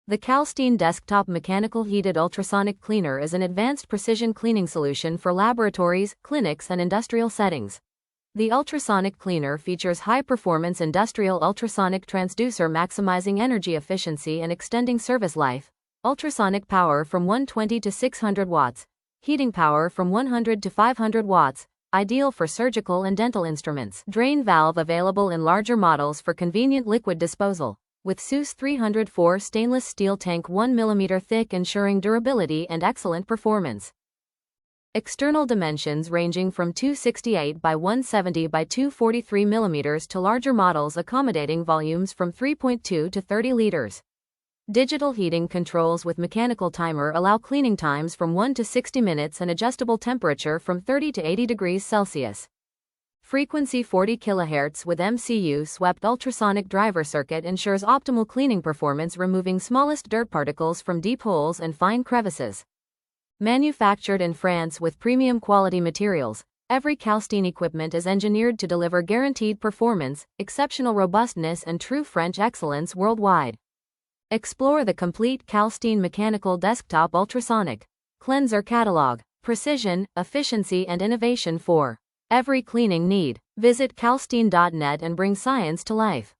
The Calstein Desktop Mechanical Heated Ultrasonic Cleaner is an advanced precision cleaning solution for laboratories, clinics, and industrial settings. The ultrasonic cleaner features high-performance industrial ultrasonic transducer maximizing energy efficiency and extending service life, ultrasonic power from 120 to 600 watts, heating power from 100 to 500 watts, ideal for surgical and dental instruments. Drain valve available in larger models for convenient liquid disposal, with SUS 304 stainless steel tank 1 mm thick, ensuring durability and excellent performance. External dimensions ranging from 268 by 170 by 243 mm to larger models accommodating volumes from 3.2 to 30 liters. Digital heating controls with mechanical timer allow cleaning times from 1 to 60 minutes and adjustable temperature from 30 to 80 degrees Celsius. Frequency 40 kHz with MCU swept ultrasonic driver circuit ensures optimal cleaning performance, removing smallest dirt particles from deep holes and fine crevices. Manufactured in France with premium quality materials, every Calstein equipment is engineered to deliver guaranteed performance, exceptional robustness, and true French excellence worldwide. Explore the complete Calstein Mechanical Desktop Ultrasonic Cleanser catalog. Precision, efficiency, and innovation for every cleaning need. Visit calstein.net and bring science to life.